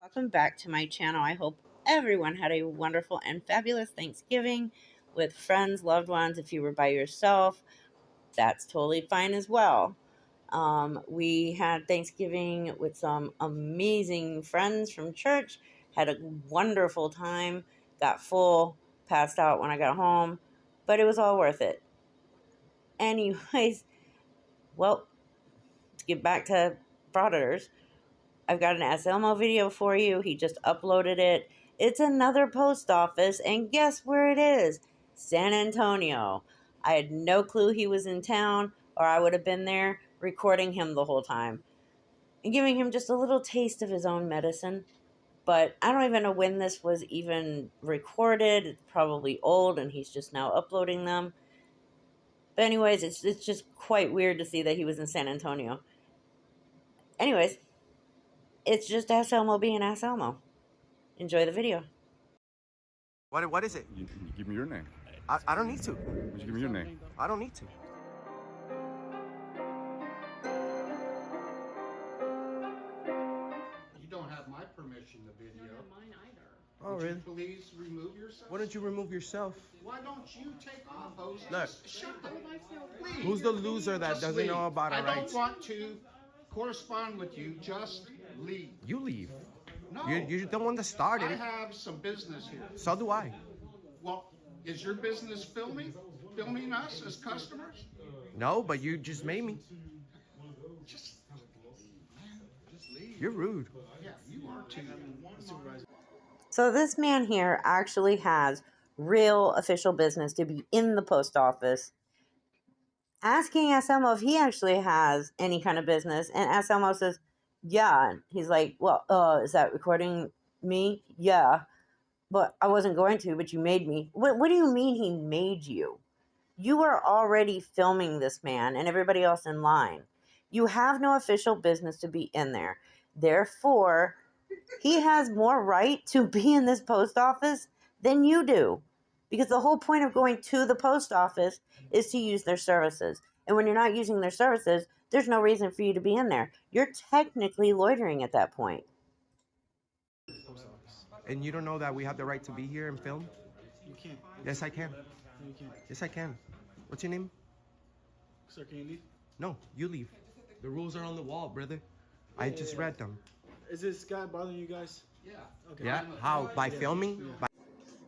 Welcome back to my channel. I hope everyone had a wonderful and fabulous Thanksgiving with friends, loved ones. If you were by yourself, that's totally fine as well. We had Thanksgiving with some amazing friends from church, had a wonderful time, got full, passed out when I got home, but it was all worth it. Anyways, well, to get back to Frauditors, I've got an AssElmo video for you. He just uploaded it. It's another post office, and guess where it is? San Antonio. I had no clue he was in town, or I would have been there recording him the whole time and giving him just a little taste of his own medicine. But I don't even know when this was even recorded. It's probably old, and he's just now uploading them. But anyways, it's just quite weird to see that he was in San Antonio. Anyways, it's just AssElmo being AssElmo. Enjoy the video. What is it? You give me your name. I don't need to. You give me your name. I don't need to. You don't have my permission to video. You don't have mine either. Oh, Would really? you please remove yourself? Why don't you remove yourself? Why don't you take off, Jose? Look. Shut the please. Who's the loser that Just doesn't leave. know about our I don't rights? want to correspond with you. Just leave. You leave. No. You're the one that started I it. have some business here. So do I. Well, is your business filming us as customers? No, but you just made me. Just leave. You're rude. Yeah, you are too. So this man here actually has real official business to be in the post office. Asking AssElmo if he actually has any kind of business, and AssElmo says, yeah. He's like, well, is that recording me? Yeah. But I wasn't going to, but you made me. What do you mean he made you? You are already filming this man and everybody else in line. You have no official business to be in there. Therefore, he has more right to be in this post office than you do. Because the whole point of going to the post office is to use their services. And when you're not using their services, there's no reason for you to be in there. You're technically loitering at that point. And you don't know that we have the right to be here and film? You can't. Yes, I can. No, you can't. Yes, I can. What's your name? Sir, can you leave? No, you leave. The rules are on the wall, brother. I just read them. Is this guy bothering you guys? Yeah. Okay. Yeah? How? By filming? Yeah. By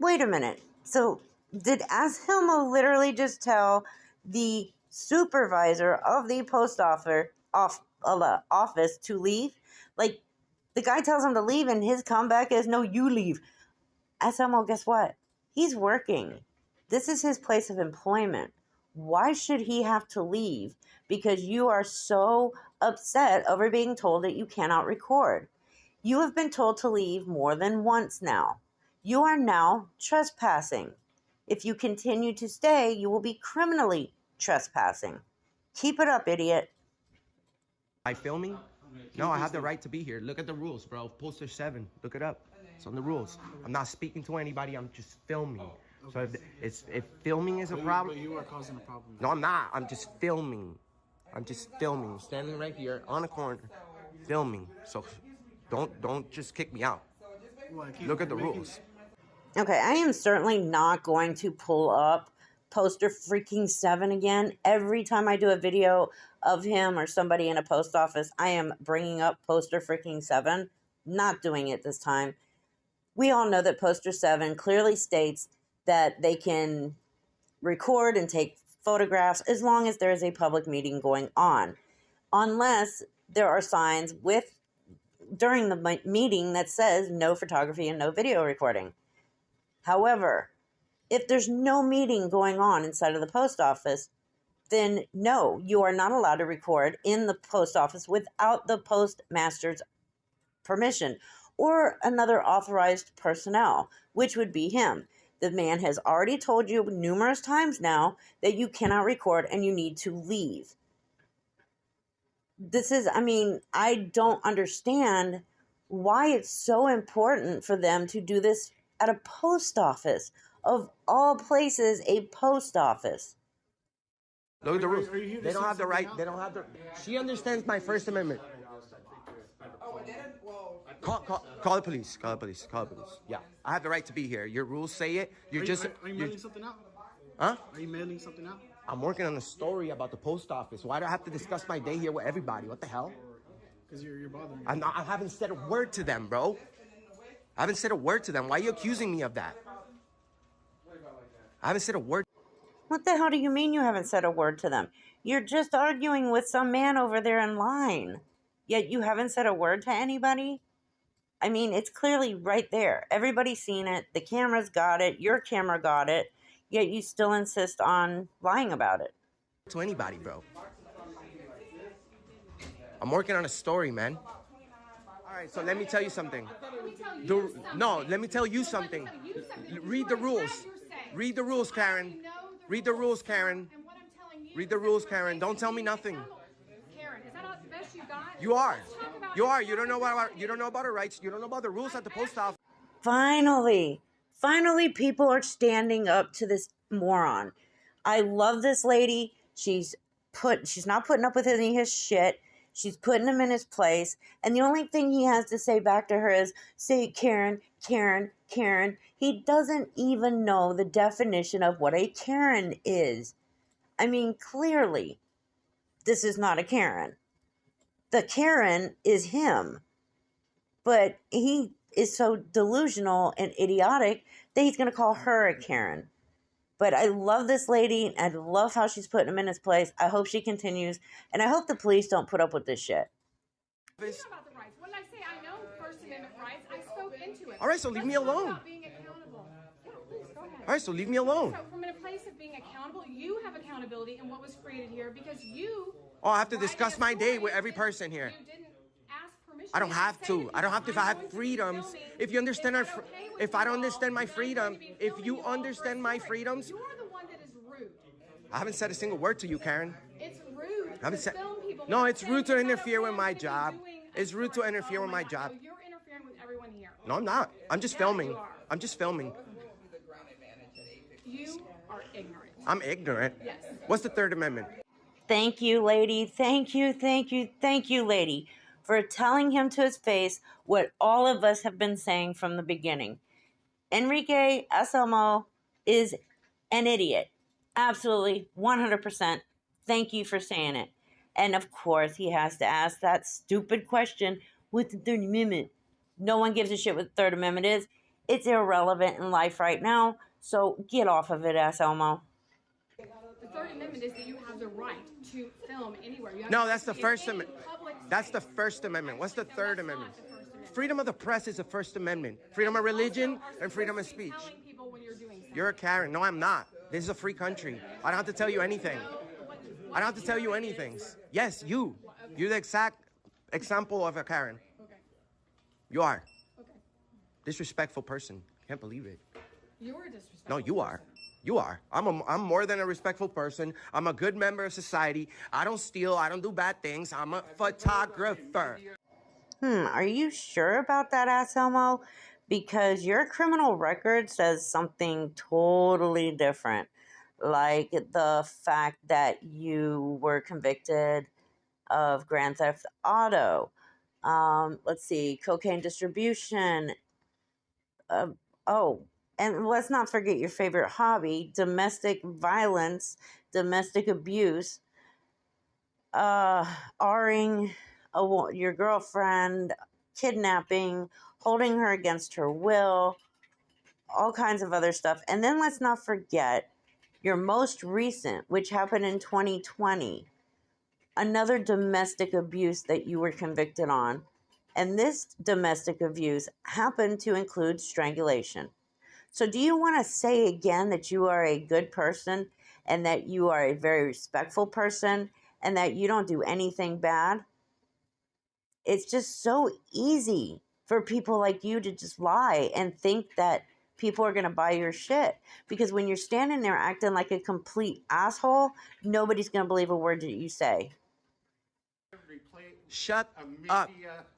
Wait a minute. So did AssElmo literally just tell the supervisor of the post office to leave? Like, the guy tells him to leave and his comeback is, no, you leave. AssElmo, guess what? He's working. This is his place of employment. Why should he have to leave? Because you are so upset over being told that you cannot record. You have been told to leave more than once now. You are now trespassing. If you continue to stay, you will be criminally trespassing. Keep it up, idiot. filming? No, I have the right to be here. Look at the rules, bro. Poster 7. Look it up. It's on the rules. I'm not speaking to anybody. I'm just filming. So if filming is a problem... But you are causing a problem. No, I'm not. I'm just filming. I'm just filming. Standing right here on the corner. Filming. So don't just kick me out. Look at the rules. Okay, I am certainly not going to pull up Poster freaking 7 again. Every time I do a video of him or somebody in a post office, I am bringing up Poster freaking 7. Not doing it this time. We all know that Poster 7 clearly states that they can record and take photographs as long as there is a public meeting going on. Unless there are signs during the meeting that says no photography and no video recording. However, if there's no meeting going on inside of the post office, then no, you are not allowed to record in the post office without the postmaster's permission or another authorized personnel, which would be him. The man has already told you numerous times now that you cannot record and you need to leave. I don't understand why it's so important for them to do this at a post office. Of all places, a post office. Look at the rules. Are you here to They don't say have the something right. now? They don't have the... She understands my First Amendment. Oh, I didn't? Well, Call the police. Call the police. Call the police. Yeah, I have the right to be here. Your rules say it. Are you mailing something out? Huh? Are you mailing something out? I'm working on a story about the post office. Why do I have to discuss my day here with everybody? What the hell? Because you're bothering me. I haven't said a word to them, bro. I haven't said a word to them. Why are you accusing me of that? I haven't said a word. What the hell do you mean you haven't said a word to them? You're just arguing with some man over there in line. Yet you haven't said a word to anybody? I mean, it's clearly right there. Everybody's seen it. The camera's got it. Your camera got it. Yet you still insist on lying about it. To anybody, bro. I'm working on a story, man. All right, so let me tell you something. No, let me tell you something. Read the rules. Read the rules, Karen. Read the rules, Karen. Read the rules, Karen. Don't tell me nothing. Karen, is that the best you got? You are. You are. You don't know about her rights. You don't know about the rules at the post office. Finally, people are standing up to this moron. I love this lady. She's not putting up with any of his shit. She's putting him in his place. And the only thing he has to say back to her is, say, Karen, Karen, Karen. He doesn't even know the definition of what a Karen is. I mean, clearly, this is not a Karen. The Karen is him. But he is so delusional and idiotic that he's going to call her a Karen. But I love this lady. I love how she's putting him in his place. I hope she continues. And I hope the police don't put up with this shit. You know about the rights. When I say I know First Amendment rights, I spoke into it. All right, so leave me alone. About being accountable. Yeah, please, go ahead. All right, so leave me alone. So from a place of being accountable, you have accountability in what was created here because you... Oh, I have to discuss my day with every person here. You didn't ask permission. I don't have to. I don't have to. If I have freedoms, if you understand our, if I don't understand my freedom, if you understand my freedoms, You are the one that is rude. I haven't said a single word to you, Karen. It's rude I haven't to said. film people. No, it's rude to Saying interfere you're with my not job. doing a It's rude to story. interfere with Oh my God. job. So you're interfering with everyone here. No, I'm not. I'm just Yeah, filming. you are. I'm just filming. You are ignorant. I'm ignorant. Yes. What's the Third Amendment? Thank you, lady. Thank you, lady, for telling him to his face what all of us have been saying from the beginning. Enrique AssElmo is an idiot. Absolutely, 100%. Thank you for saying it. And of course, he has to ask that stupid question, what's the Third Amendment? No one gives a shit what the Third Amendment is. It's irrelevant in life right now, so get off of it, AssElmo. The Third Amendment is that you have the right to film anywhere. You have No, to that's the be in First any Amendment. public That's the space. First Amendment. What's the No, Third that's Amendment? not the First Amendment. Freedom of the press is the First Amendment. Freedom of religion Also, and freedom of supposed to be speech. telling people when you're doing something. You're a Karen. No, I'm not. This is a free country. I don't have to tell you anything. I don't have to tell you anything. Yes, you. You're the exact example of a Karen. Okay. You are. Okay. Disrespectful person. Can't believe it. You're a disrespectful. No, you are. person. You are. I'm more than a respectful person. I'm a good member of society. I don't steal. I don't do bad things. I'm a photographer. Are you sure about that, AssElmo? Because your criminal record says something totally different. Like the fact that you were convicted of Grand Theft Auto. Let's see, cocaine distribution. And let's not forget your favorite hobby, domestic violence, domestic abuse, R-ing your girlfriend, kidnapping, holding her against her will, all kinds of other stuff. And then let's not forget your most recent, which happened in 2020, another domestic abuse that you were convicted on. And this domestic abuse happened to include strangulation. So do you want to say again that you are a good person and that you are a very respectful person and that you don't do anything bad? It's just so easy for people like you to just lie and think that people are going to buy your shit. Because when you're standing there acting like a complete asshole, nobody's going to believe a word that you say. Shut up.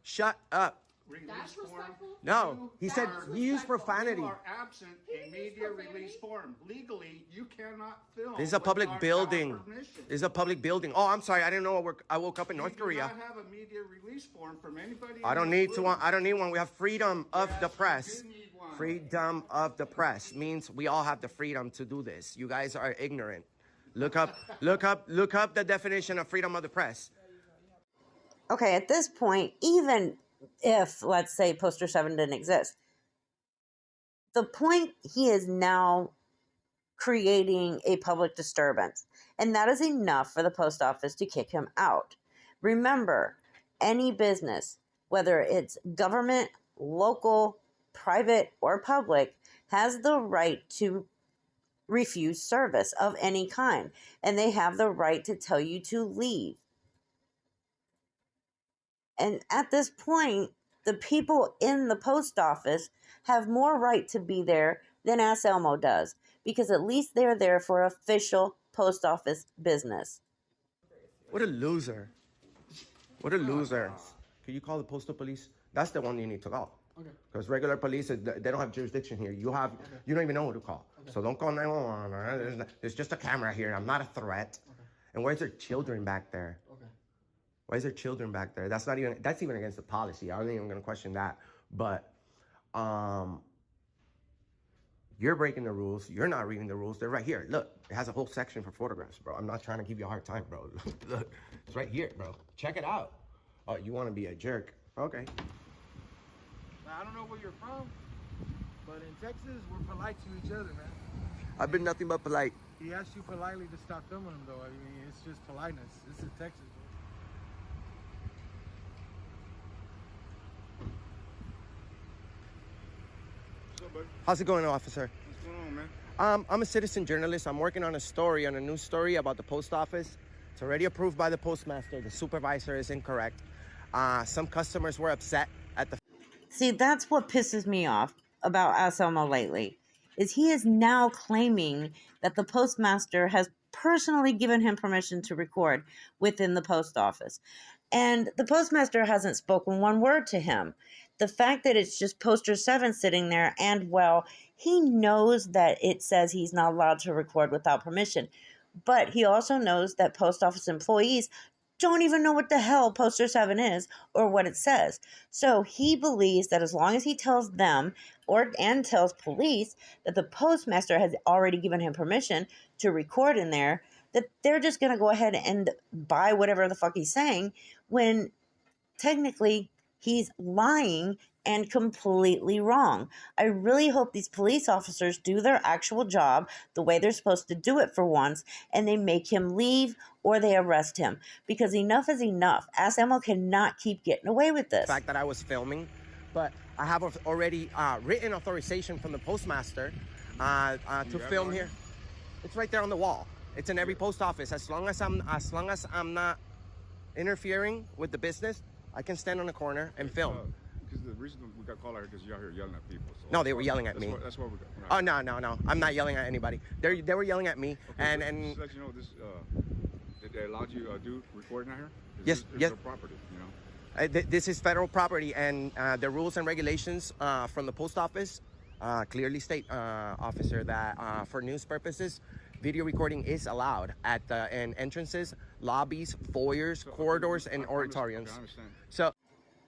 Shut up. release That's form. respectful? No, he said That's he used respectful. profanity. You are absent a media release form. Legally, you cannot film. This is a public without our building. permission. This is a public building. Oh, I'm sorry. I didn't know I woke up in We North do Korea. not have a media release form from anybody. I in don't this need to room. one. I don't need one. We have freedom of Yes, the you press. do need one. Freedom of the press means we all have the freedom to do this. You guys are ignorant. Look up the definition of freedom of the press. Okay, at this point, even if, let's say, Poster 7 didn't exist, the point he is now creating a public disturbance, and that is enough for the post office to kick him out. Remember, any business, whether it's government, local, private, or public, has the right to refuse service of any kind, and they have the right to tell you to leave. And at this point, the people in the post office have more right to be there than AssElmo does, because at least they're there for official post office business. What a loser. What a loser. Can you call the postal police? That's the one you need to call. Okay. Because regular police, they don't have jurisdiction here. You don't even know who to call. Okay. So don't call 911. There's just a camera here. I'm not a threat. Okay. And where's their children back there? Okay. Why is there children back there? That's even against the policy. I don't even gonna question that. But you're breaking the rules. You're not reading the rules. They're right here. Look, it has a whole section for photographs, bro. I'm not trying to give you a hard time, bro. Look, it's right here, bro. Check it out. Oh, you want to be a jerk? Okay. I don't know where you're from, but in Texas, we're polite to each other, man. I've been nothing but polite. He asked you politely to stop filming him, though. I mean, it's just politeness. This is Texas. What's up, buddy? How's it going, officer? What's going on, man? I'm a citizen journalist. I'm working on a news story about the post office. It's already approved by the postmaster. The supervisor is incorrect. Some customers were upset at the... See, that's what pisses me off about AssElmo lately, is he is now claiming that the postmaster has personally given him permission to record within the post office. And the postmaster hasn't spoken one word to him. The fact that it's just Poster 7 sitting there, and, well, he knows that it says he's not allowed to record without permission. But he also knows that post office employees don't even know what the hell Poster 7 is or what it says. So he believes that as long as he tells them and tells police that the postmaster has already given him permission to record in there, that they're just going to go ahead and buy whatever the fuck he's saying, when technically he's lying and completely wrong. I really hope these police officers do their actual job the way they're supposed to do it for once, and they make him leave or they arrest him, because enough is enough. AssElmo cannot keep getting away with this. The fact that I was filming, but I have already written authorization from the postmaster to film here. It's right there on the wall. It's in every post office. As long as I'm not interfering with the business, I can stand on the corner and film. Because the reason we got called out here because you're out here yelling at people. So No, they were yelling at me. That's what we got. Oh, no. I'm not yelling at anybody. They were yelling at me. Okay, and just to let you know, this did they allowed you to do recording out here? Yes, This yes. is property, you know. This is federal property, and the rules and regulations from the post office clearly state, officer, that for news purposes, video recording is allowed at in entrances, lobbies, foyers, corridors, and auditoriums. Okay, I understand. So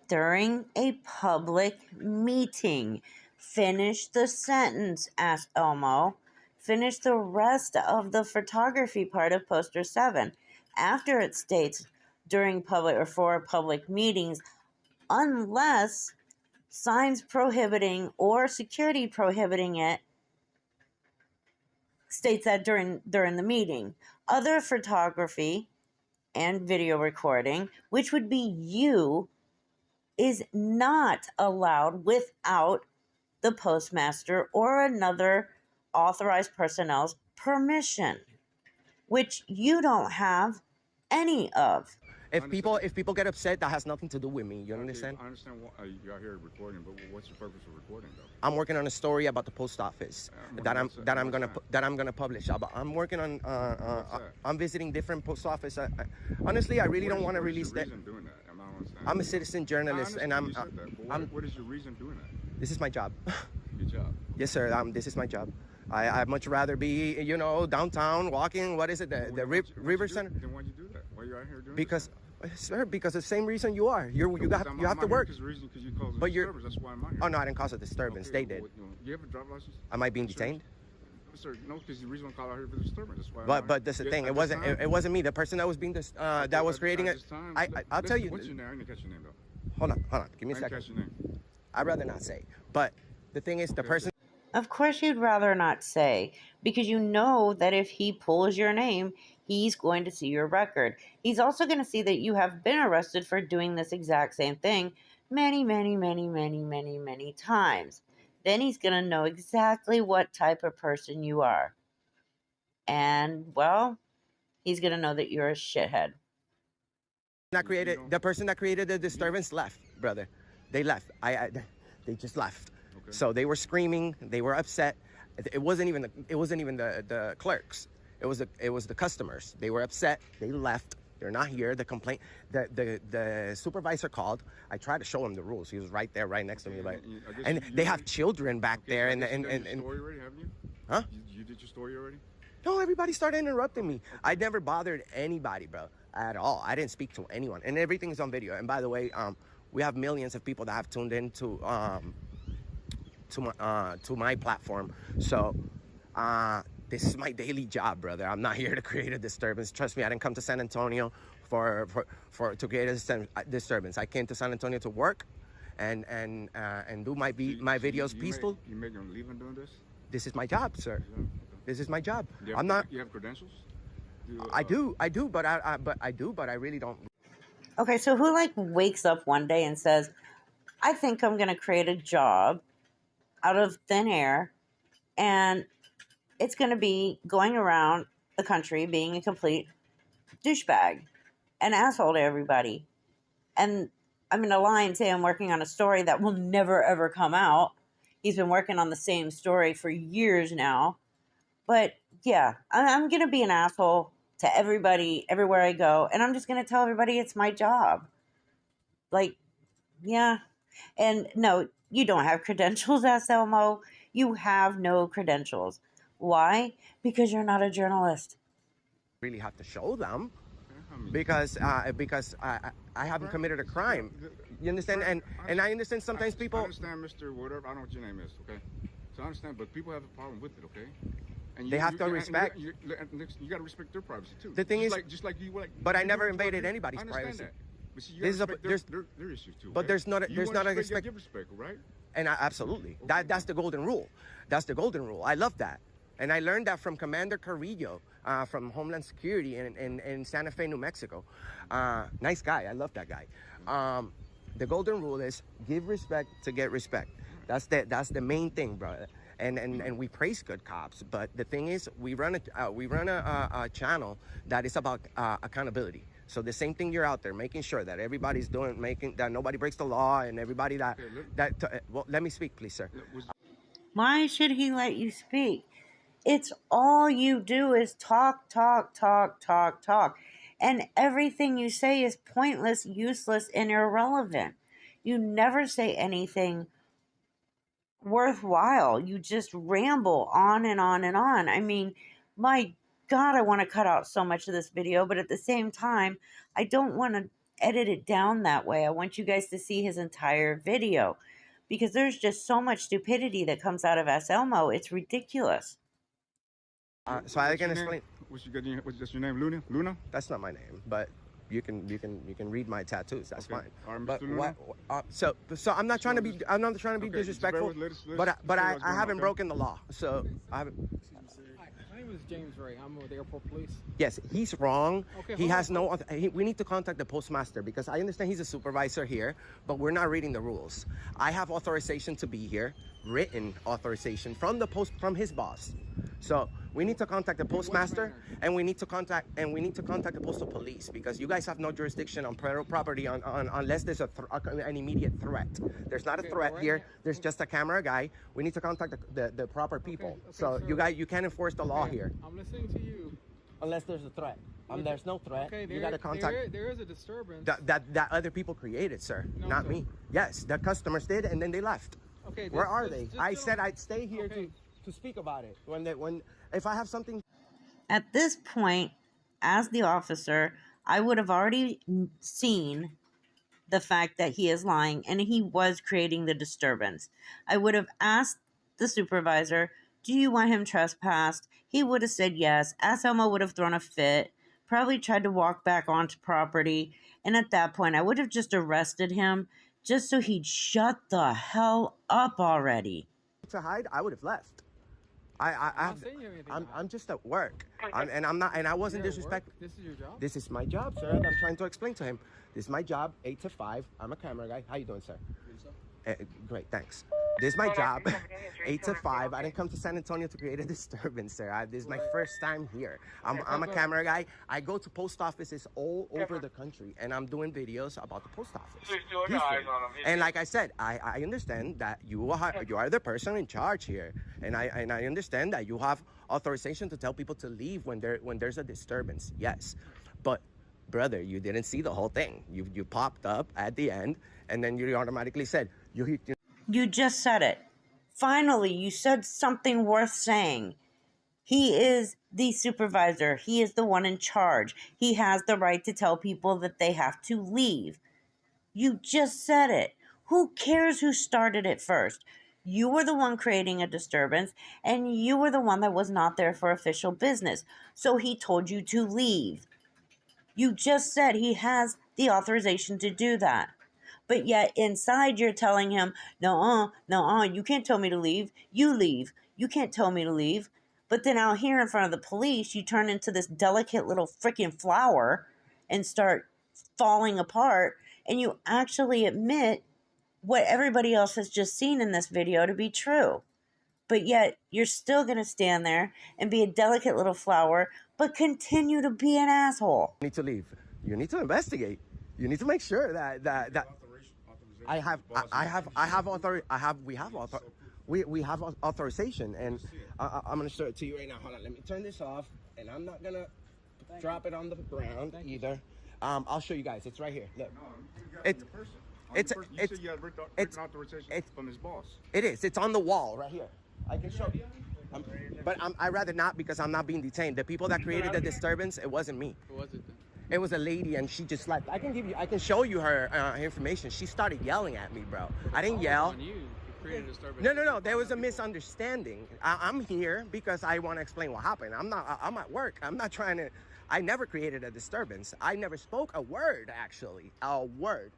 During a public meeting. Finish the sentence, asked Elmo. Finish the rest of the photography part of Poster 7. After it states, during public or for public meetings, unless signs prohibiting or security prohibiting it states that during the meeting. Other photography and video recording, which would be you, is not allowed without the postmaster or another authorized personnel's permission, which you don't have any of. if people get upset, that has nothing to do with me. You understand? I understand you're out here recording, but what's the purpose of recording, though? I'm working on a story about the post office that I'm gonna publish. I'm working on I'm visiting different post office. Honestly, I really don't want to release that. Doing that? I'm not understand. I'm a citizen journalist, and you said that, but what is your reason doing that? This is my job. Your job. Yes, sir. This is my job. I'd much rather be, downtown walking. What is it? The River Center. Then why'd you do that? Why are you out here doing Because, this? sir, because the same reason you are. You have to work. Because you caused a But you're. disturbance. That's why I'm out here. Oh no, I didn't cause a disturbance. Okay, They did. you have a driver's license? Am I being detained? Sir, no, because the reason I'm calling out here for disturbance. That's why. I'm out But here. that's the Yeah, thing. at It this wasn't. time- It wasn't me. The person that was being that was creating it. I'll tell you. What's your name? I didn't catch your name though. Hold on. Give me a I didn't second. catch your name. I'd rather not say. But the thing is, the person. Of course, you'd rather not say, because you know that if he pulls your name, he's going to see your record. He's also going to see that you have been arrested for doing this exact same thing many, many, many, many, many, many times. Then he's going to know exactly what type of person you are. And, well, he's going to know that you're a shithead. The person that created the disturbance left, brother. They left. They just left. Okay. So they were screaming. They were upset. It wasn't even the clerks. It was the customers. They were upset. They left. They're not here. The supervisor called. I tried to show him the rules. He was right there, right next to me. And they have children back there. And you did your story already, haven't you? Huh? You did your story already? No, everybody started interrupting me. I never bothered anybody, bro, at all. I didn't speak to anyone, and everything is on video. And by the way, we have millions of people that have tuned in to my platform. So this is my daily job, brother. I'm not here to create a disturbance. Trust me, I didn't come to San Antonio to create a disturbance. I came to San Antonio to work and do my videos peaceful. You make them leave and doing this? This is my job, sir. Yeah. This is my job. You have credentials? I do, but I really don't. Okay, so who wakes up one day and says, I think I'm going to create a job out of thin air, and it's going to be going around the country being a complete douchebag, an asshole to everybody. And I'm going to lie and say I'm working on a story that will never, ever come out. He's been working on the same story for years now. But yeah, I'm going to be an asshole to everybody, everywhere I go. And I'm just going to tell everybody it's my job. Yeah. And no, you don't have credentials, AssElmo. You have no credentials. Why? Because you're not a journalist. Really have to show them because I haven't committed a crime. You understand? And I understand sometimes people. I understand, Mr. Whatever. I don't know what your name is. Okay. So I understand, but people have a problem with it. Okay. And they have to respect. You got to respect their privacy too. The thing is, just like you. But I never invaded anybody's privacy. That. But see, there's their issues too. But there's not a respect. Give respect, right? And absolutely, okay. That's the golden rule. That's the golden rule. I love that, and I learned that from Commander Carrillo from Homeland Security in Santa Fe, New Mexico. Nice guy. I love that guy. The golden rule is give respect to get respect. That's the main thing, bro. And we praise good cops, but the thing is, we run a channel that is about accountability. So the same thing, you're out there making sure that everybody's that nobody breaks the law, and everybody well, let me speak, please, sir. Why should he let you speak? It's all you do is talk. And everything you say is pointless, useless, and irrelevant. You never say anything worthwhile. You just ramble on and on and on. I mean, my God, I want to cut out so much of this video, but at the same time, I don't want to edit it down that way. I want you guys to see his entire video because there's just so much stupidity that comes out of AssElmo. It's ridiculous. So I can explain. What's your name? Luna? That's not my name, but you can read my tattoos. That's fine. Right, but Luna? So I'm not trying to be disrespectful, but I haven't broken the law. So I haven't. My name is James Ray. I'm with the airport police. Yes, he's wrong. Okay, he has no. We need to contact the postmaster because I understand he's a supervisor here, but we're not reading the rules. I have authorization to be here, written authorization from his boss. So we need to contact the postmaster, and we need to contact the postal police because you guys have no jurisdiction on property unless there's an immediate threat. There's not a threat here. There's just a camera guy. We need to contact the proper people. So you can't enforce the law here. I'm listening to you. Unless there's a threat. There's no threat. Okay, You got to contact. there is a disturbance. That other people created, sir, No, not sir. me. Yes, the customers did, and then they left. Okay, Where are they? this I said I'd stay here okay. to speak about it. When if I have something. At this point, as the officer, I would have already seen the fact that he is lying and he was creating the disturbance. I would have asked the supervisor, do you want him trespassed? He would have said yes. AssElmo would have thrown a fit, probably tried to walk back onto property, and at that point I would have just arrested him just so he'd shut the hell up already. To hide, I would have left. I'm just at work, and I wasn't disrespectful. This is your job. This is my job, sir. And I'm trying to explain to him. This is my job, 8 to 5. I'm a camera guy. How you doing, sir? Great, thanks. This is my job, 8 to 5. I didn't come to San Antonio to create a disturbance, sir. This is my first time here. I'm a camera guy. I go to post offices all over the country, and I'm doing videos about the post office. And like I said, I understand that you are the person in charge here, and I understand that you have authorization to tell people to leave when there's a disturbance. Yes, but brother, you didn't see the whole thing. You popped up at the end, and then you automatically said You just said it. Finally, you said something worth saying. He is the supervisor. He is the one in charge. He has the right to tell people that they have to leave. You just said it. Who cares who started it first? You were the one creating a disturbance, and you were the one that was not there for official business. So he told you to leave. You just said he has the authorization to do that. But yet inside you're telling him, no, you can't tell me to leave. You leave. You can't tell me to leave. But then out here in front of the police, you turn into this delicate little freaking flower and start falling apart. And you actually admit what everybody else has just seen in this video to be true. But yet you're still going to stand there and be a delicate little flower, but continue to be an asshole. You need to leave. You need to investigate. You need to make sure that we have authorization, and I'm gonna show it to you right now. Hold on, let me turn this off, and I'm not gonna drop it on the ground either. I'll show you guys. It's right here. Look, it's authorization from his boss. It is. It's on the wall right here. I can show you. I'd rather not, because I'm not being detained. The people that created the disturbance, it wasn't me. Who was it then? It was a lady, and she just left. I can show you her information. She started yelling at me, bro. I didn't yell. On you. You created a disturbance. No. There was a misunderstanding. I'm here because I want to explain what happened. I'm at work. I'm not trying to. I never created a disturbance. I never spoke a word, actually. A word.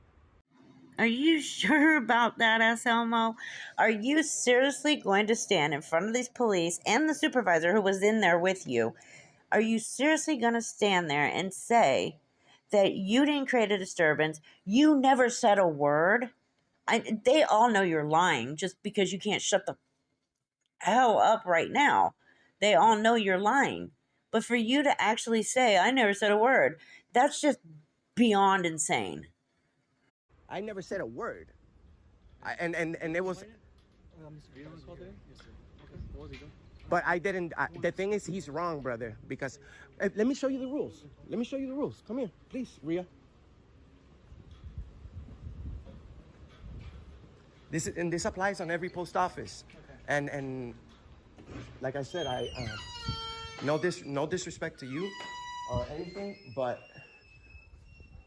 Are you sure about that, AssElmo? Are you seriously going to stand in front of these police and the supervisor who was in there with you? Are you seriously going to stand there and say that you didn't create a disturbance? You never said a word? They all know you're lying just because you can't shut the hell up right now. They all know you're lying. But for you to actually say, I never said a word, that's just beyond insane. I never said a word. And it was... But I didn't. The thing is, he's wrong, brother. Because let me show you the rules. Let me show you the rules. Come here, please, Ria. This applies on every post office. Okay. And like I said, no disrespect to you or anything, but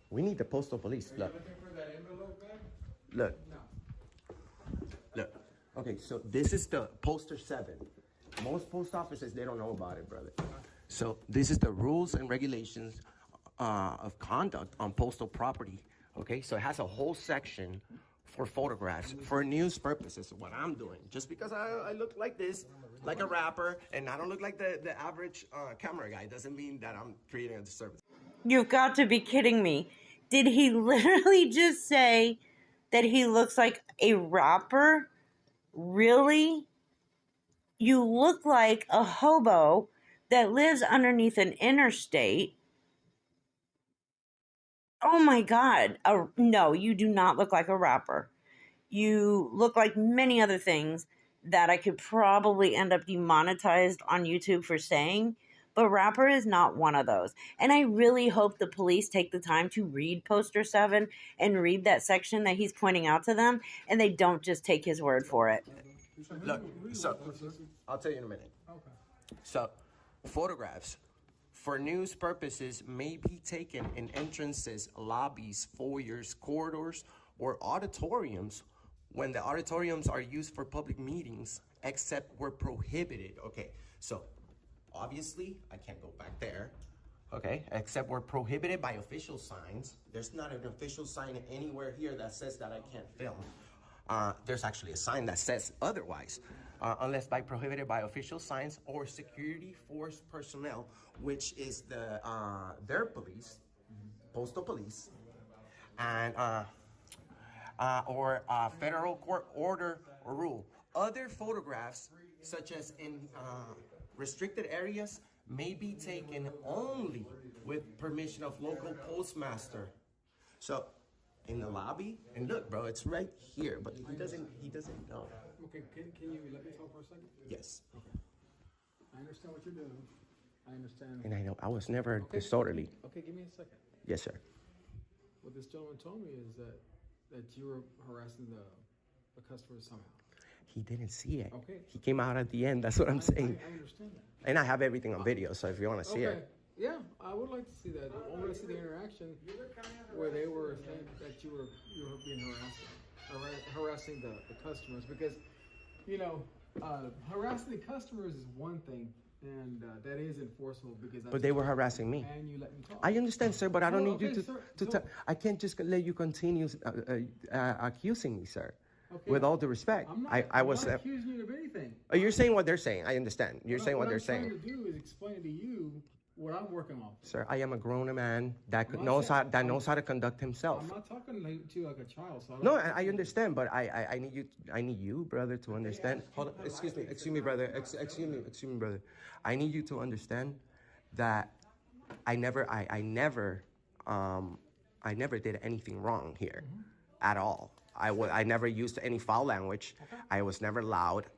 we need the postal police. Look. Look. Look. Okay, so this is the poster 7. Most post offices, they don't know about it, brother. So this is the rules and regulations of conduct on postal property. Okay, so it has a whole section for photographs, for news purposes. What I'm doing, just because I look like this, like a rapper, and I don't look like the average camera guy, doesn't mean that I'm creating a disturbance. You've got to be kidding me. Did he literally just say that he looks like a rapper? Really? You look like a hobo that lives underneath an interstate. Oh my God. No, you do not look like a rapper. You look like many other things that I could probably end up demonetized on YouTube for saying. But rapper is not one of those. And I really hope the police take the time to read poster 7 and read that section that he's pointing out to them, and they don't just take his word for it. Look, so I'll tell you in a minute. So, photographs for news purposes may be taken in entrances, lobbies, foyers, corridors, or auditoriums when the auditoriums are used for public meetings, except where prohibited. Okay, so obviously I can't go back there. Okay, except we're prohibited by official signs. There's not an official sign anywhere here that says that I can't film. There's actually a sign that says otherwise. Unless by prohibited by official signs or security force personnel, which is their police, postal police, and or federal court order or rule. Other photographs, such as in restricted areas, may be taken only with permission of local postmaster. So, in the lobby, and look, bro, it's right here, but he doesn't know. Okay, can you let me talk for a second? Yes. Okay. I understand what you're doing. I understand. And I know I was never disorderly. Okay, give me a second. Yes, sir. What this gentleman told me is that you were harassing the customers somehow. He didn't see it. Okay. He came out at the end. That's what I'm saying. I understand that. And I have everything on video, so if you want to see Okay. it. Yeah, I would like to see that. I want to see the interaction where they were saying that you were being harassing the customers, because harassing the customers is one thing, and that is enforceable because. But they were harassing me. And you let me talk. I understand, sir, but I don't need you okay, sir, I can't just let you continue accusing me, sir. Okay. With all due respect, I'm not, I was. not accusing you of anything. You're saying what they're saying. I understand. You're saying what they're saying. What I'm trying to do is explain to you what I'm working on. Sir, I am a grown man that knows how to conduct himself. I'm not talking to you like a child. So No, I understand, but I need you, brother, to understand. Hold on, excuse me, brother. Excuse me, brother. I need you to understand that I never did anything wrong here, at all. I never used any foul language. Okay. I was never loud.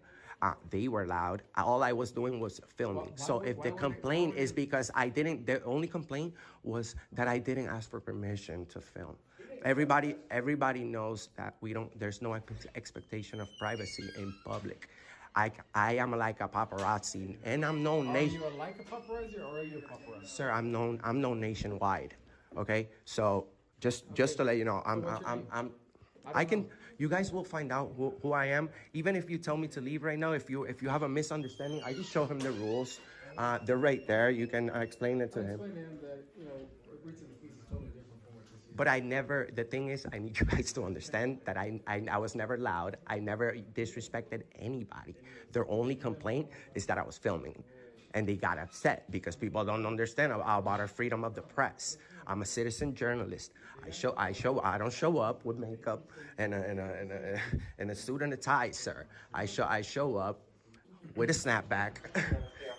They were loud. All I was doing was filming. So if the complaint is because the only complaint was that I didn't ask for permission to film. Everybody knows that there's no expectation of privacy in public. I am like a paparazzi, and I'm known. Are you like a paparazzi, or are you a paparazzi? Sir, I'm known nationwide. Okay, so just to let you know, you guys will find out who I am. Even if you tell me to leave right now, if you have a misunderstanding, I just show him the rules. They're right there. You can explain it to him. Explain to him that, reaching the police is totally different from what this is. But the thing is, I need you guys to understand that I was never loud. I never disrespected anybody. Their only complaint is that I was filming. And they got upset because people don't understand about our freedom of the press. I'm a citizen journalist. I don't show up with makeup and a suit and a tie, sir. I show up with a snapback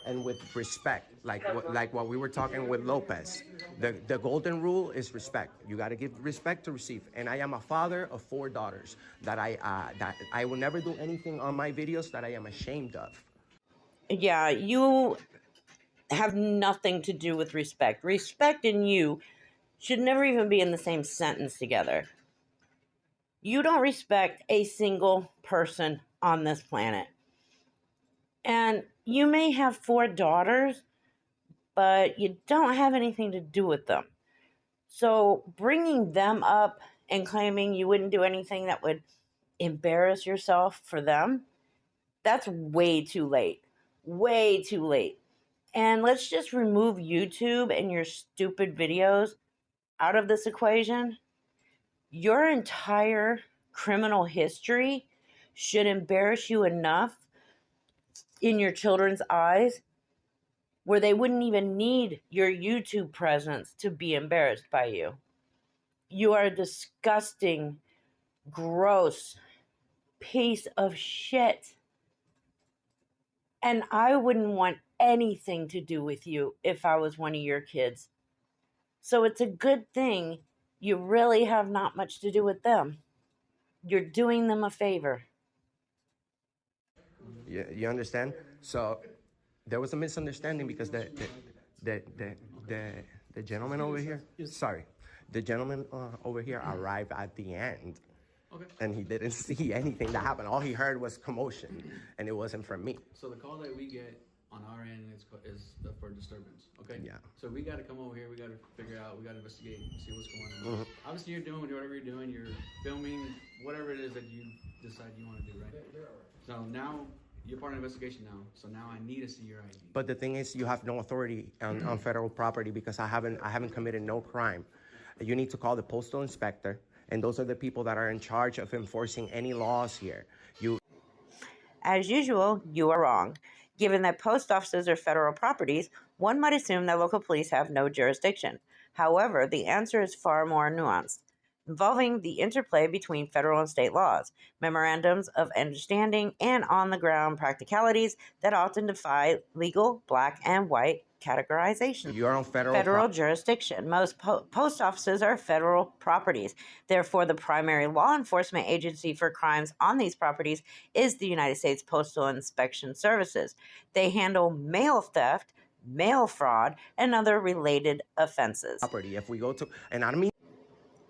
and with respect, like what we were talking with Lopez. The golden rule is respect. You got to give respect to receive. And I am a father of 4 daughters that I will never do anything on my videos that I am ashamed of. Yeah, you have nothing to do with respect. Respect and you should never even be in the same sentence together. You don't respect a single person on this planet. And you may have 4 daughters, but you don't have anything to do with them. So bringing them up and claiming you wouldn't do anything that would embarrass yourself for them, that's way too late. Way too late. And let's just remove YouTube and your stupid videos out of this equation. Your entire criminal history should embarrass you enough in your children's eyes where they wouldn't even need your YouTube presence to be embarrassed by you. You are a disgusting, gross piece of shit. And I wouldn't want anything to do with you if I was one of your kids. So it's a good thing you really have not much to do with them. You're doing them a favor. You understand? So there was a misunderstanding because The gentleman over here. Sorry, the gentleman over here arrived at the end. Okay. And he didn't see anything that happened. All he heard was commotion, and it wasn't from me. So the call that we get on our end is for disturbance. Okay. Yeah. So we got to come over here. We got to figure out. We got to investigate and see what's going on. Obviously, you're doing whatever you're doing. You're filming whatever it is that you decide you want to do, right? So now you're part of the investigation now. So now I need to see your ID. But the thing is, you have no authority on federal property because I haven't committed no crime. You need to call the postal inspector, and those are the people that are in charge of enforcing any laws here. As usual, you are wrong. Given that post offices are federal properties, one might assume that local police have no jurisdiction. However, the answer is far more nuanced, involving the interplay between federal and state laws, memorandums of understanding, and on-the-ground practicalities that often defy legal black and white categorization. You're on federal jurisdiction. Most post offices are federal properties. Therefore, the primary law enforcement agency for crimes on these properties is the United States Postal Inspection Services. They handle mail theft, mail fraud, and other related offenses. Property. If we go to, and I don't mean.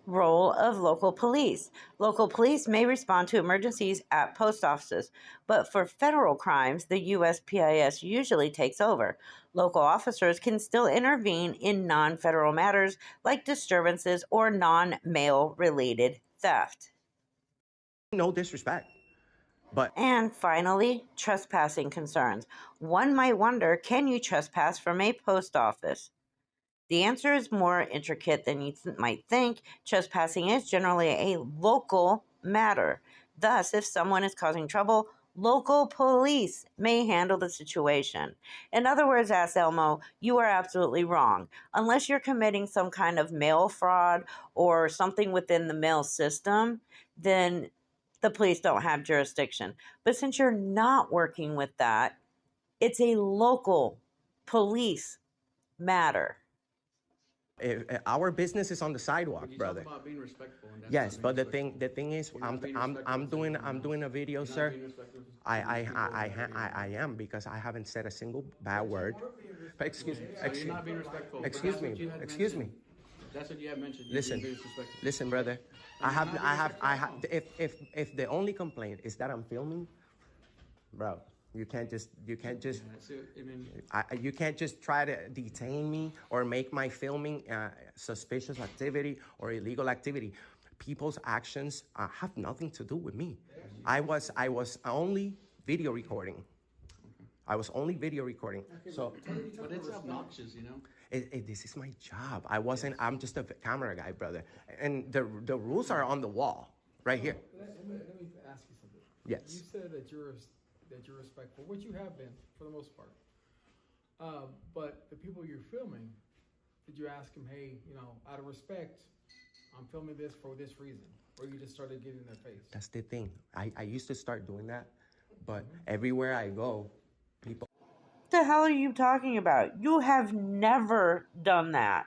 Role of local police. Local police may respond to emergencies at post offices, but for federal crimes, the USPIS usually takes over. Local officers can still intervene in non-federal matters like disturbances or non-mail related theft. No disrespect, but. And finally, trespassing concerns. One might wonder, can you trespass from a post office? The answer is more intricate than you might think. Trespassing is generally a local matter. Thus, if someone is causing trouble, local police may handle the situation. In other words, AssElmo, you are absolutely wrong. Unless you're committing some kind of mail fraud or something within the mail system, then the police don't have jurisdiction. But since you're not working with that, it's a local police matter. Our business is on the sidewalk, brother. Talk about being respectful. And that's Yes, not but being the thing is, I'm doing a video, sir. I am, because I haven't said a single bad word. But excuse me. So you're not being respectful. Excuse me. Excuse me. That's what you have mentioned. Listen, brother. If the only complaint is that I'm filming, bro, you can't just you can't just try to detain me or make my filming suspicious activity or illegal activity. People's actions have nothing to do with me. I was only video recording. I was only video recording. So, but it's obnoxious, you know. This is my job. I'm just a camera guy, brother. And the rules are on the wall, right here. Let me ask you something. Yes. You said that you're respectful, which you have been for the most part. But the people you're filming, did you ask them, hey, out of respect, I'm filming this for this reason? Or you just started getting in their face? That's the thing. I used to start doing that, but everywhere I go, people. What the hell are you talking about? You have never done that.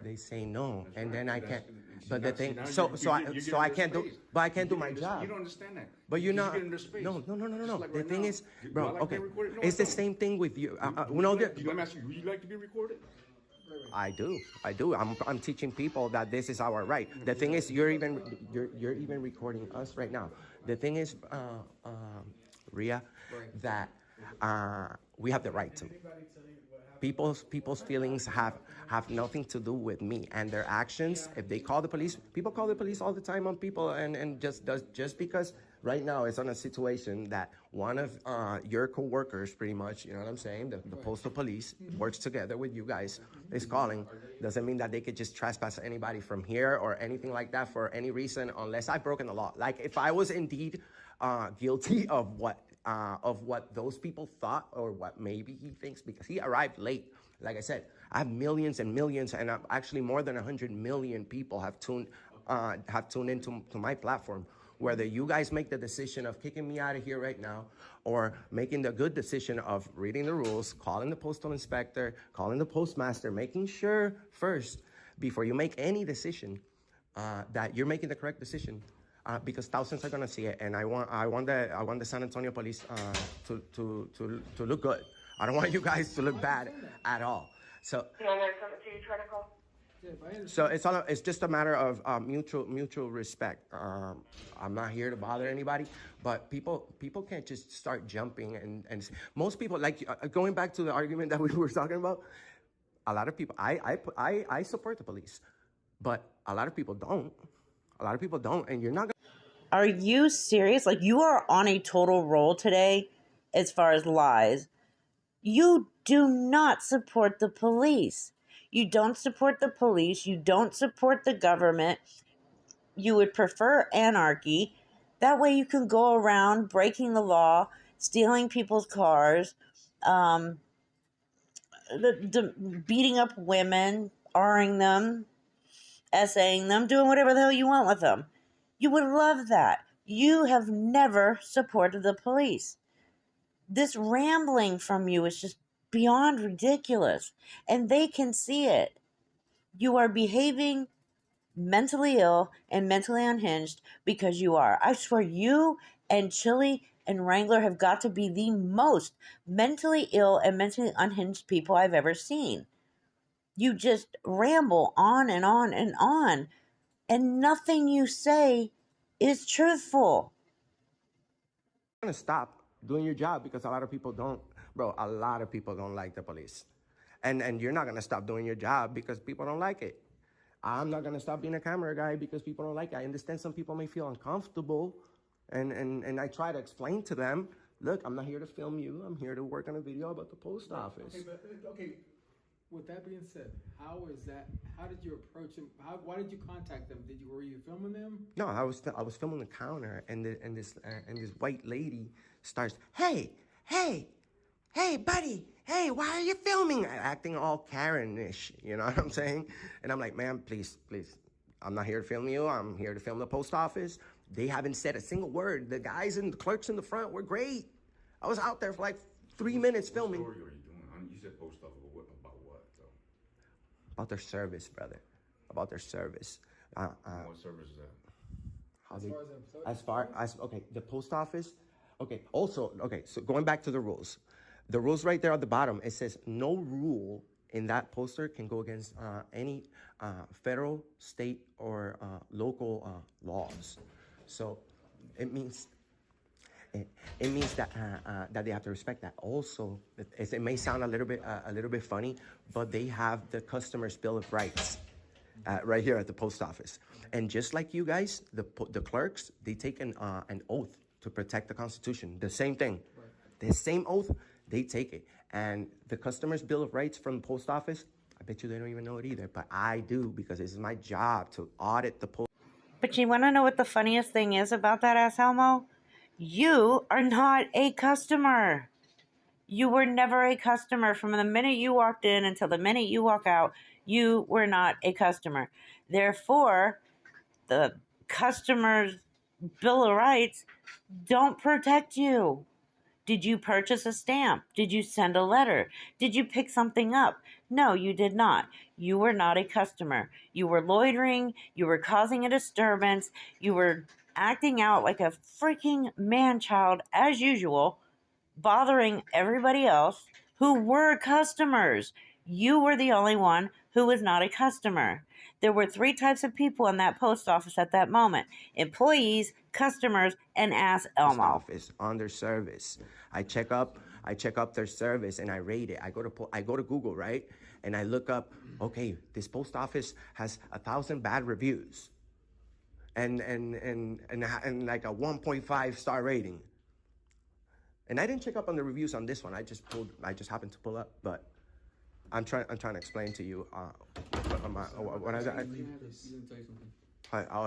They say no, and then I can't. But the thing, so I can't do, but I can't do my job. You don't understand that. But you're not. No. The thing is, bro. Okay, it's the same thing with you. Let me ask you. Would you like to be recorded? I do. I'm teaching people that this is our right. The thing is, you're even recording us right now. The thing is, Ria, that we have the right to. People's feelings have nothing to do with me and their actions. If they call the police, people call the police all the time on people, and just because right now it's on a situation that one of your co-workers, pretty much, you know what I'm saying, the postal police works together with you guys, is calling, doesn't mean that they could just trespass anybody from here or anything like that for any reason, unless I've broken the law. Like if I was indeed guilty of what those people thought, or what maybe he thinks, because he arrived late. Like I said, I have millions and millions, and actually more than 100 million people have tuned into my platform. Whether you guys make the decision of kicking me out of here right now, or making the good decision of reading the rules, calling the postal inspector, calling the postmaster, making sure first, before you make any decision, that you're making the correct decision. Because thousands are gonna see it, and I want the San Antonio police to look good. I don't want you guys to look bad at all. So, so it's just a matter of mutual respect. I'm not here to bother anybody, but people can't just start jumping and most people, like going back to the argument that we were talking about. A lot of people, I support the police, but a lot of people don't. A lot of people don't, and you're not gonna. Are you serious? Like, you are on a total roll today as far as lies. You do not support the police. You don't support the police. You don't support the government. You would prefer anarchy. That way you can go around breaking the law, stealing people's cars, beating up women, R-ing them, essaying them, doing whatever the hell you want with them. You would love that. You have never supported the police. This rambling from you is just beyond ridiculous, and they can see it. You are behaving mentally ill and mentally unhinged because you are. I swear, you and Chili and Wrangler have got to be the most mentally ill and mentally unhinged people I've ever seen. You just ramble on and on and on, and nothing you say is truthful. You're gonna stop doing your job because a lot of people don't, bro. A lot of people don't like the police, and you're not gonna stop doing your job because people don't like it. I'm not gonna stop being a camera guy because people don't like it. I understand some people may feel uncomfortable, and I try to explain to them, look, I'm not here to film you. I'm here to work on a video about the post office. Okay. With that being said, how did you approach them? Why did you contact them? Were you filming them? No, I was filming the counter, and this white lady starts, hey, buddy, hey, why are you filming? Acting all Karen-ish, you know what I'm saying? And I'm like, ma'am, please, I'm not here to film you. I'm here to film the post office. They haven't said a single word. The guys and the clerks in the front were great. I was out there for like 3 minutes filming. What story are you doing? You said post office, but about what, though? About their service, brother. About their service. What service is that? Okay, the post office. Okay, also, okay, so going back to the rules. The rules right there at the bottom, it says no rule in that poster can go against any federal, state, or local laws. So it means that that they have to respect that. Also, it may sound a little bit funny, but they have the customer's bill of rights right here at the post office. And just like you guys, the clerks, they take an oath to protect the Constitution. The same thing, the same oath, they take it. And the customer's bill of rights from the post office, I bet you they don't even know it either, but I do because this is my job to audit the post. But you want to know what the funniest thing is about that, AssElmo? You are not a customer. You were never a customer from the minute you walked in until the minute you walk out. You were not a customer. Therefore, the customer's bill of rights don't protect you. Did you purchase a stamp? Did you send a letter? Did you pick something up? No, you did not. You were not a customer. You were loitering. You were causing a disturbance. You were acting out like a freaking man-child as usual, bothering everybody else who were customers. You were the only one who was not a customer. There were 3 types of people in that post office at that moment: employees, customers, and AssElmo. Office on their service. I check up their service and I rate it. I go to Google, right? And I look up, okay, this post office has 1,000 bad reviews. And like a 1.5 star rating. And I didn't check up on the reviews on this one. I just happened to pull up, but I'm trying to explain to you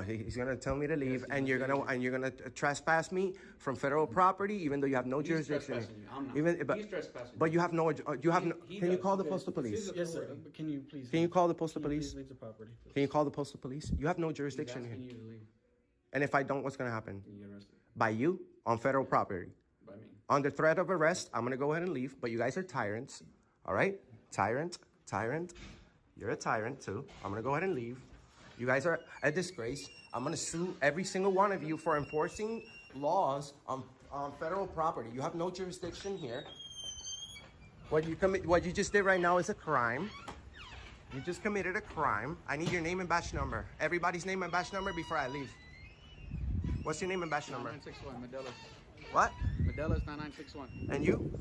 he's gonna tell me to leave, and you're gonna trespass me from federal property, even though you have no jurisdiction. But you have no. Can you call the postal police? Yes, sir. Can you please? Can you call the postal police? Leave the property. Can you call the postal police? You have no jurisdiction here. You to leave. And if I don't, what's gonna happen? You get arrested. By you on federal property. By me. Under threat of arrest, I'm gonna go ahead and leave. But you guys are tyrants, all right? Tyrant. You're a tyrant too. I'm gonna go ahead and leave. You guys are a disgrace. I'm gonna sue every single one of you for enforcing laws on federal property. You have no jurisdiction here. What you just did right now is a crime. You just committed a crime. I need your name and badge number. Everybody's name and badge number before I leave. What's your name and badge number? 9961, Medella's. What? Medella's 9961. And you?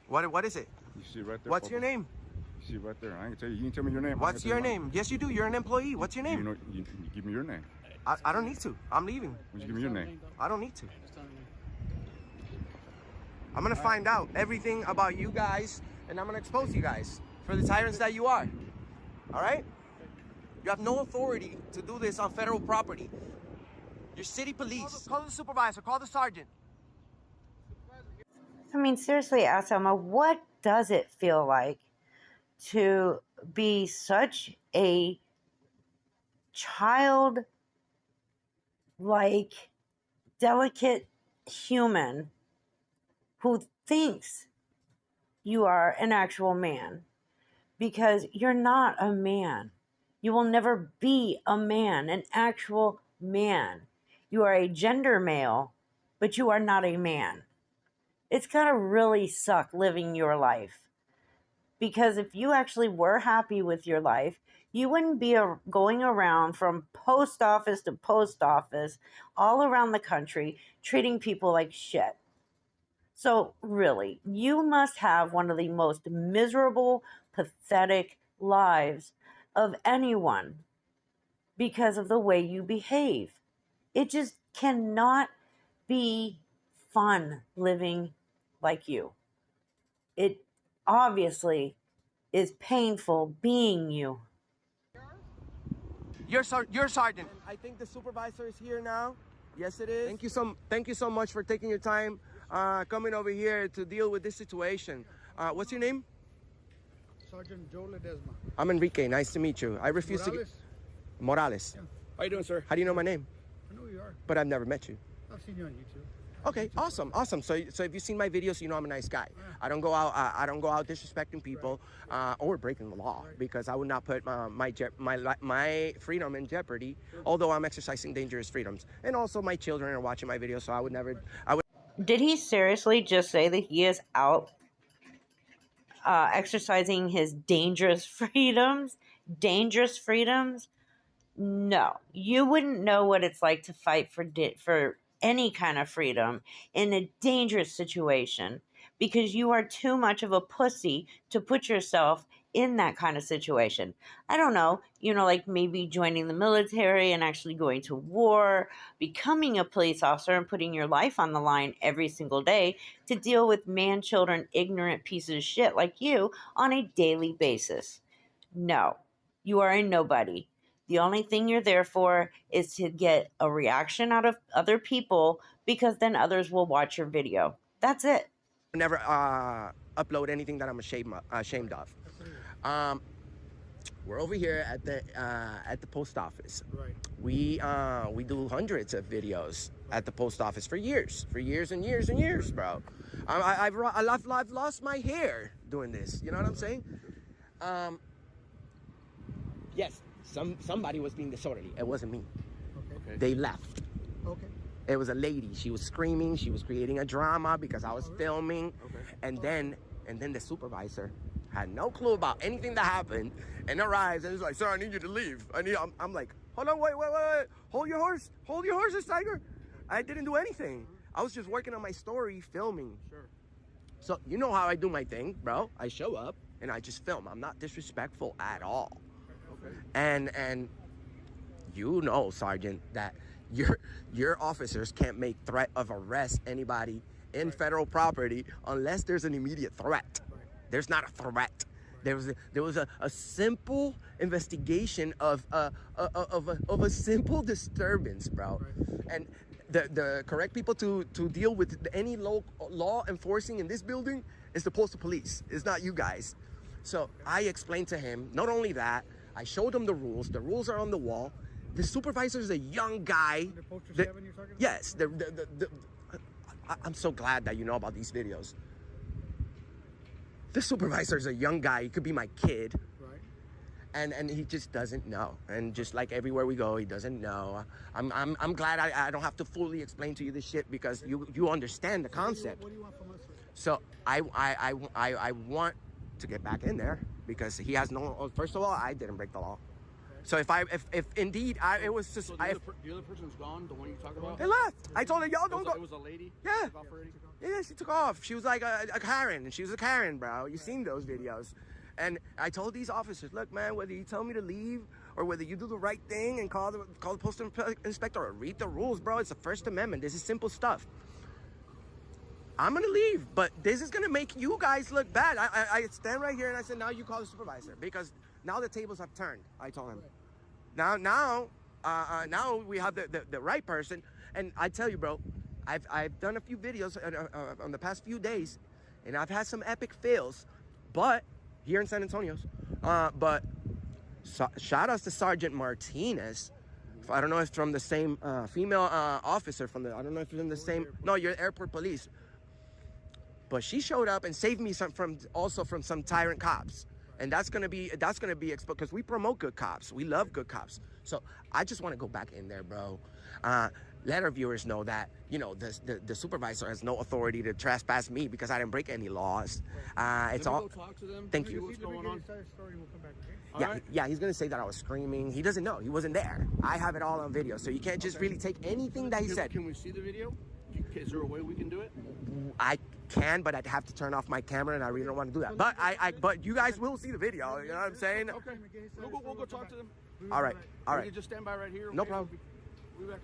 What is it? You see right there. What's your name? You see right there. I ain't tell you. You can tell me your name. What's your name? Yes, you do. You're an employee. What's your name? You know, you give me your name. I don't need to. I'm leaving. Would you give me your name? I don't need to. I'm gonna find out everything about you guys, and I'm gonna expose you guys for the tyrants that you are. All right? You have no authority to do this on federal property. You're city police. Call the supervisor. Call the sergeant. I mean, seriously, AssElmo, what does it feel like to be such a child-like, delicate human who thinks you are an actual man? Because you're not a man. You will never be a man, an actual man. You are a gender male, but you are not a man. It's gotta really suck living your life. Because if you actually were happy with your life, you wouldn't be going around from post office to post office all around the country treating people like shit. So really, you must have one of the most miserable, pathetic lives of anyone because of the way you behave. It just cannot be fun living like you. It obviously is painful being you. Your sergeant. I think the supervisor is here now. Yes, it is. Thank you so much for taking your time coming over here to deal with this situation. What's your name? Sergeant Joe Ledesma. I'm Enrique. Nice to meet you. I refuse to get... Morales. Yeah. How you doing, sir? How do you know my name? I know who you are. But I've never met you. I've seen you on YouTube. Okay, awesome. So if you've seen my videos, you know I'm a nice guy. Yeah. I don't go out disrespecting people or breaking the law, because I would not put my freedom in jeopardy. Although I'm exercising dangerous freedoms, and also my children are watching my videos, so I would never. Did he seriously just say that he is out exercising his dangerous freedoms? Dangerous freedoms? No, you wouldn't know what it's like to fight for any kind of freedom in a dangerous situation, because you are too much of a pussy to put yourself in that kind of situation. I don't know, like maybe joining the military and actually going to war, becoming a police officer and putting your life on the line every single day to deal with man-children, ignorant pieces of shit like you on a daily basis. No, you are a nobody. The only thing you're there for is to get a reaction out of other people, because then others will watch your video. That's it. Never upload anything that I'm ashamed of. We're over here at the post office. Right. We do hundreds of videos at the post office for years and years, bro. I've lost my hair doing this. You know what I'm saying? Yes. Somebody was being disorderly. It wasn't me. Okay. They left. Okay. It was a lady. She was screaming. She was creating a drama because I was filming. Okay. And then the supervisor had no clue about anything that happened and arrives and is like, "Sir, I need you to leave. I'm like, hold on, wait. Hold your horses, Tiger. I didn't do anything. I was just working on my story, filming. Sure. So you know how I do my thing, bro. I show up and I just film. I'm not disrespectful at all. Okay. And you know, Sergeant, that your officers can't make threat of arrest anybody in federal property unless there's an immediate threat. Right. There's not a threat. There was a simple investigation of a simple disturbance, bro. Right. And the correct people to deal with any law enforcing in this building is the postal police. It's not you guys. So I explained to him, not only that, I showed him the rules. The rules are on the wall. The supervisor is a young guy. The poster 7 you're talking about? Yes. I'm so glad that you know about these videos. The supervisor is a young guy. He could be my kid. Right. And he just doesn't know. And just like everywhere we go, he doesn't know. I'm glad I don't have to fully explain to you this shit, because you understand the concept. What do you want from us, sir? So I want to get back in there because he has no. First of all, I didn't break the law. So if indeed it was just So the other person's gone, the one you talk about? they left. I told her, y'all don't go. It was a lady? Yeah. Took off already? Yeah, she took off. She was like a Karen. She was a Karen, bro. You've seen those videos. And I told these officers, look, man, whether you tell me to leave or whether you do the right thing and call the postal inspector or read the rules, bro, it's the First Amendment. This is simple stuff. I'm gonna leave, but this is gonna make you guys look bad. I stand right here and I said, now you call the supervisor because now the tables have turned. I told him. Now we have the right person. And I tell you, bro, I've done a few videos on the past few days, and I've had some epic fails, but here in San Antonio. But shout outs to Sergeant Martinez. I don't know if from the same female officer from the. I don't know if it's in the same. No, you're airport police. But she showed up and saved me from some tyrant cops. And that's gonna be exposed because we promote good cops. We love good cops. So I just want to go back in there, bro. Let our viewers know that the supervisor has no authority to trespass me because I didn't break any laws. It's all. Go talk to them. Thank you. What's going on? Yeah, he's gonna say that I was screaming. He doesn't know. He wasn't there. I have it all on video, so you can't just really take anything that he said. Can we see the video? Is there a way we can do it? I can, but I'd have to turn off my camera, and I really don't want to do that. But you guys will see the video. You know what I'm saying? Okay. We'll go talk to them. All right. You can just stand by right here. No okay? problem. We'll be back.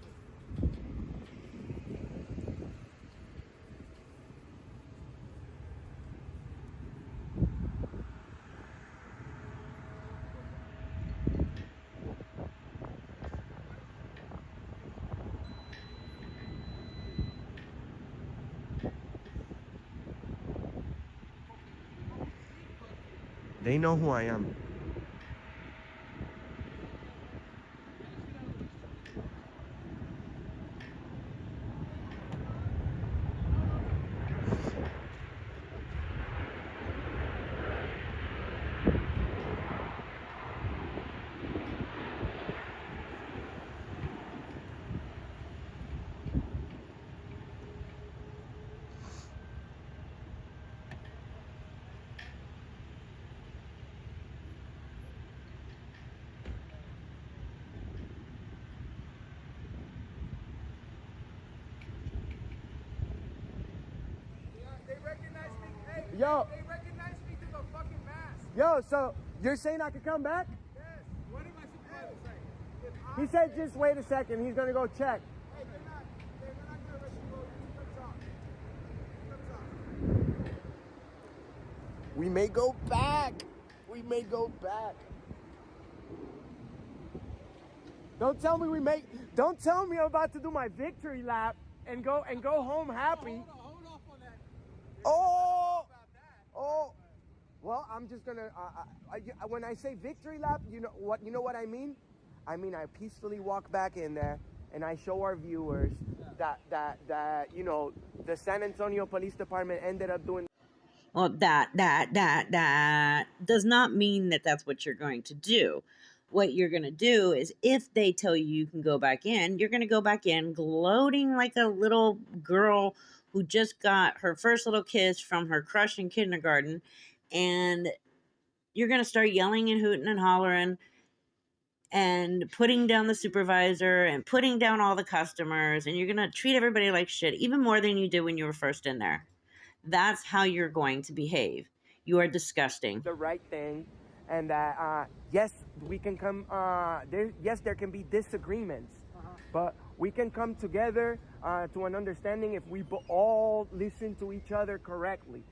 They know who I am. Yo. They recognize me through the fucking mask. Yo, so you're saying I could come back? Yes. What am I supposed to say? He said just wait a second. He's gonna go check. Hey, they're not gonna let you go. Come talk. We may go back. We may go back. Don't tell me Don't tell me I'm about to do my victory lap and go home happy. Hold off on that. Oh. Well, I'm just gonna. When I say victory lap, you know what I mean. I mean I peacefully walk back in there and I show our viewers that the San Antonio Police Department ended up doing. Well, that does not mean that that's what you're going to do. What you're going to do is if they tell you can go back in, you're going to go back in gloating like a little girl who just got her first little kiss from her crush in kindergarten. And you're going to start yelling and hooting and hollering and putting down the supervisor and putting down all the customers. And you're going to treat everybody like shit, even more than you did when you were first in there. That's how you're going to behave. You are disgusting. The right thing, and that yes, we can come. There can be disagreements, but we can come together to an understanding if we all listen to each other correctly.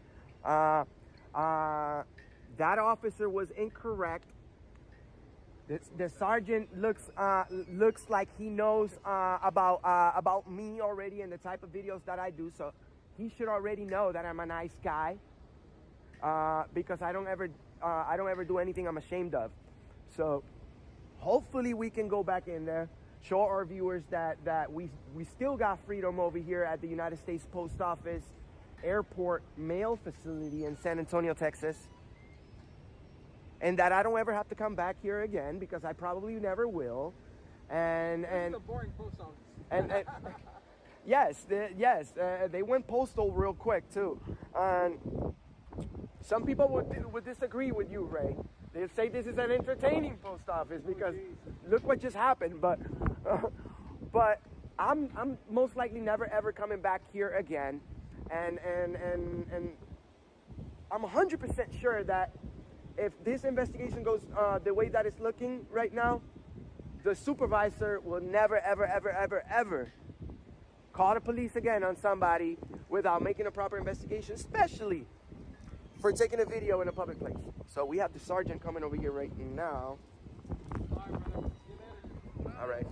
That officer was incorrect. The sergeant looks like he knows about me already and the type of videos that I do. So he should already know that I'm a nice guy because I don't ever do anything I'm ashamed of. So hopefully we can go back in there, show our viewers that we still got freedom over here at the United States Post Office Airport Mail Facility in San Antonio, Texas. And that I don't ever have to come back here again because I probably never will. And It's a boring post office. Yes, they went postal real quick too, and some people would disagree with you, Ray. They say this is an entertaining post office because look what just happened. But but I'm most likely never ever coming back here again, and I'm 100% sure that if this investigation goes the way that it's looking right now, the supervisor will never ever call the police again on somebody without making a proper investigation, especially for taking a video in a public place. So we have the sergeant coming over here right now. All right.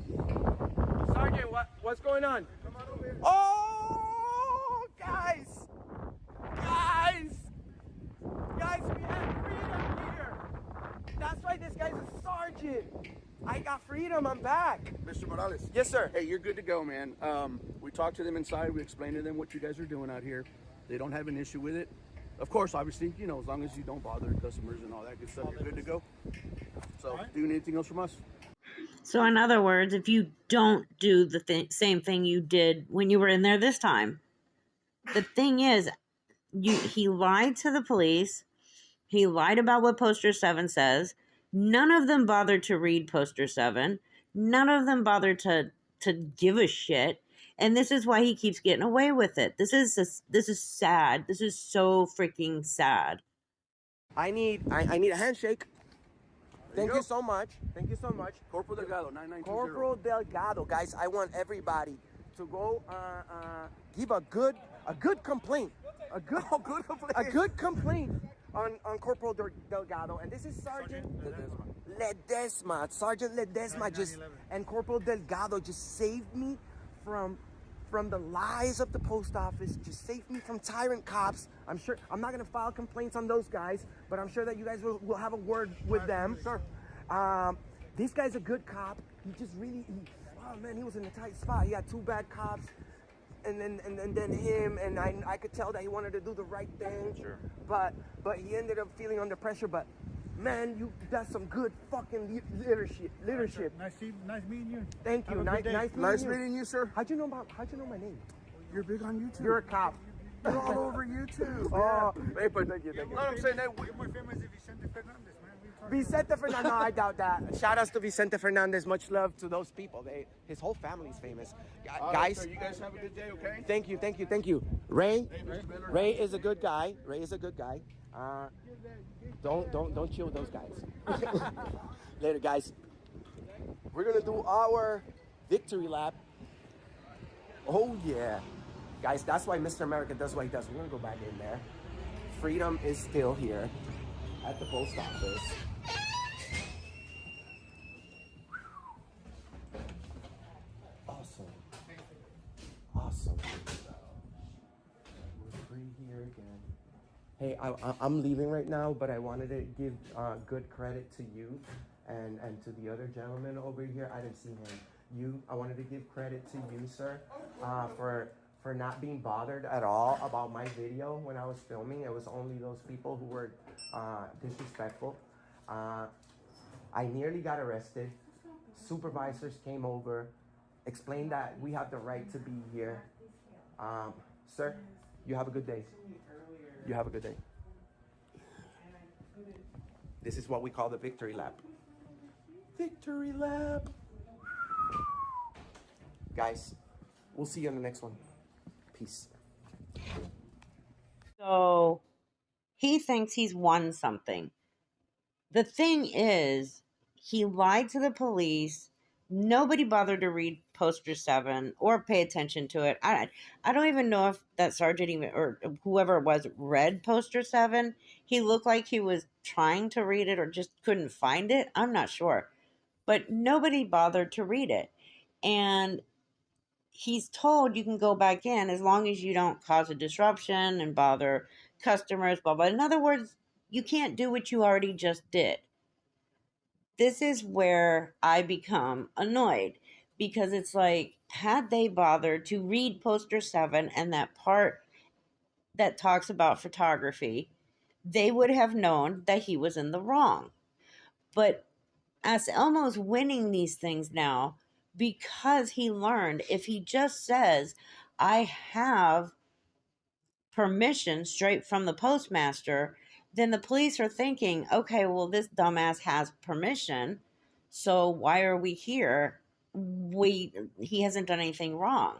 Sergeant, what's going on? Come on over here. Oh, guys, we have freedom here. That's why this guy's a sergeant. I got freedom. I'm back. Mr. Morales. Yes, sir. Hey, you're good to go, man. We talked to them inside. We explained to them what you guys are doing out here. They don't have an issue with it. Of course, obviously, you know, as long as you don't bother customers and all that good stuff, you're good to go. So, do you need anything else from us? So in other words, if you don't do the same thing you did when you were in there this time, the thing is, he lied to the police. He lied about what Poster 7 says. None of them bothered to read Poster 7. None of them bothered to give a shit. And this is why he keeps getting away with it. This is sad. This is so freaking sad. I need a handshake. Thank you so much. Thank you so much. Corporal Delgado, 9920. Corporal Delgado, guys, I want everybody to go give a good complaint. A good complaint on Corporal Delgado. And this is Sergeant Ledesma. Sergeant Ledesma and Corporal Delgado just saved me from the lies of the post office, just saved me from tyrant cops. I'm sure I'm not gonna file complaints on those guys, but I'm sure that you guys will have a word with them. Sure. This guy's a good cop. He just really, oh man, he was in a tight spot. He had two bad cops, and then him, and I could tell that he wanted to do the right thing. Sure. But he ended up feeling under pressure. But man, that's some good fucking leadership. Nice meeting you. Thank you. Nice meeting you, sir. How'd you know my name? You're big on YouTube. You're a cop. You're all over YouTube. Oh, hey, but thank you. You know what I'm saying? You're more famous than Vicente Fernandez, man. Vicente Fernandez, no, I doubt that. Shout outs to Vicente Fernandez. Much love to those people. His whole family's famous. Guys, so you guys have a good day, okay? Thank you. Ray is a good guy. Don't chill with those guys. Later, guys. We're gonna do our victory lap. Oh yeah, guys. That's why Mr. America does what he does. We're gonna go back in there. Freedom is still here at the post office. Awesome. We're free here again. Hey, I'm leaving right now, but I wanted to give good credit to you and to the other gentleman over here. I didn't see him. I wanted to give credit to you, sir, for not being bothered at all about my video when I was filming. It was only those people who were disrespectful. I nearly got arrested. Supervisors came over, explained that we have the right to be here. Sir, you have a good day. You have a good day. This is what we call the victory lap. Victory lap. Guys, we'll see you on the next one. Peace. So he thinks he's won something. The thing is, he lied to the police. Nobody bothered to read Poster 7 or pay attention to it. I don't even know if that sergeant even, or whoever it was, read Poster 7. He looked like he was trying to read it or just couldn't find it. I'm not sure. But nobody bothered to read it. And he's told you can go back in as long as you don't cause a disruption and bother customers, blah, blah. In other words, you can't do what you already just did. This is where I become annoyed, because it's like, had they bothered to read Poster 7 and that part that talks about photography, they would have known that he was in the wrong. But AssElmo's winning these things now because he learned if he just says, I have permission straight from the postmaster, then the police are thinking, okay, well, this dumbass has permission, so why are we here? He hasn't done anything wrong.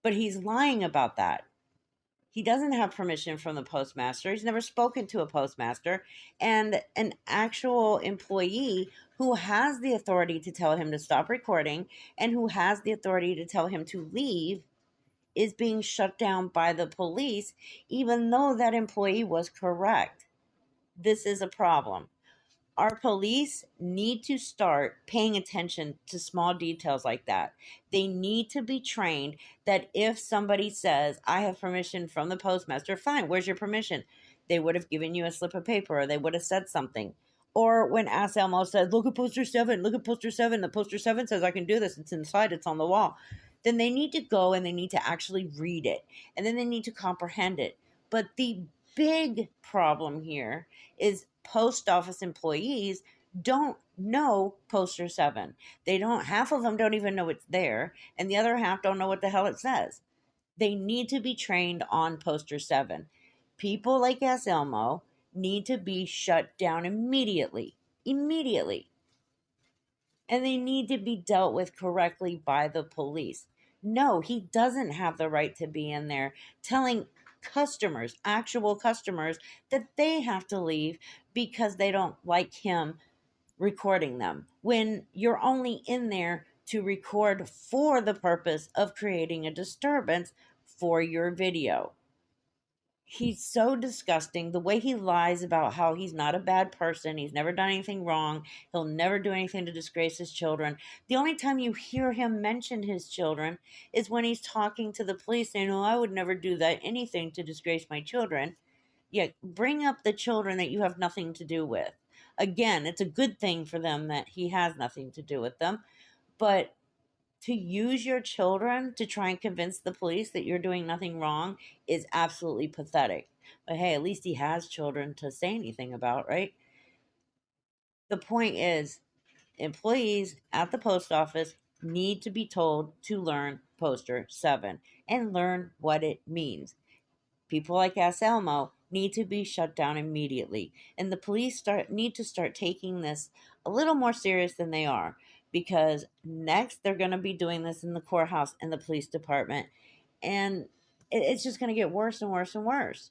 But he's lying about that. He doesn't have permission from the postmaster. He's never spoken to a postmaster. And an actual employee who has the authority to tell him to stop recording and who has the authority to tell him to leave is being shut down by the police, even though that employee was correct. This is a problem. Our police need to start paying attention to small details like that. They need to be trained that if somebody says, I have permission from the postmaster, fine, where's your permission? They would have given you a slip of paper or they would have said something. Or when AssElmo says, look at poster 7, look at poster 7, the poster 7 says I can do this, it's inside, it's on the wall. Then they need to go and they need to actually read it. And then they need to comprehend it. But the big problem here is post office employees don't know poster 7. They don't, half of them don't even know it's there, and the other half don't know what the hell it says. They need to be trained on poster 7. People like AssElmo need to be shut down immediately. Immediately. And they need to be dealt with correctly by the police. No, he doesn't have the right to be in there telling customers, actual customers, that they have to leave because they don't like him recording them, when you're only in there to record for the purpose of creating a disturbance for your video. He's so disgusting. The way he lies about how he's not a bad person, he's never done anything wrong, he'll never do anything to disgrace his children. The only time you hear him mention his children is when he's talking to the police saying, oh, I would never do that, anything to disgrace my children. Yet bring up the children that you have nothing to do with. Again, it's a good thing for them that he has nothing to do with them, but to use your children to try and convince the police that you're doing nothing wrong is absolutely pathetic. But hey, at least he has children to say anything about, right? The point is, employees at the post office need to be told to learn poster 7 and learn what it means. People like AssElmo need to be shut down immediately, and the police need to start taking this a little more serious than they are, because next they're going to be doing this in the courthouse and the police department, and it's just going to get worse and worse and worse.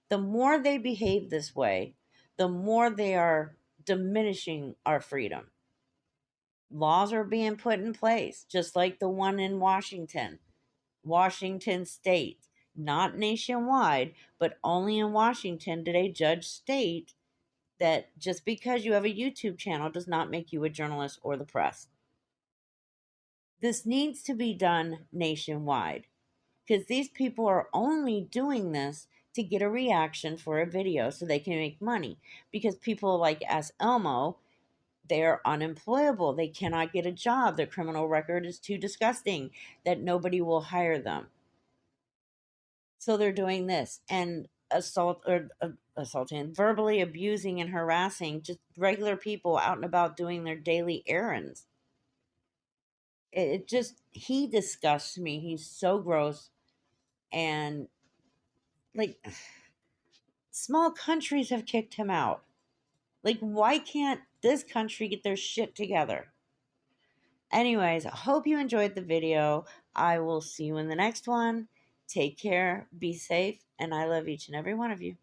The more they behave this way, the more they are diminishing our freedom. Laws are being put in place, just like the one in Washington State. Not nationwide, but only in Washington did a judge state that just because you have a YouTube channel does not make you a journalist or the press. This needs to be done nationwide, because these people are only doing this to get a reaction for a video so they can make money. Because people like AssElmo, they're unemployable. They cannot get a job. Their criminal record is too disgusting that nobody will hire them. So they're doing this and assaulting, verbally abusing and harassing just regular people out and about doing their daily errands. It just, he disgusts me. He's so gross. And like, small countries have kicked him out. Like, why can't this country get their shit together? Anyways, I hope you enjoyed the video. I will see you in the next one. Take care, be safe, and I love each and every one of you.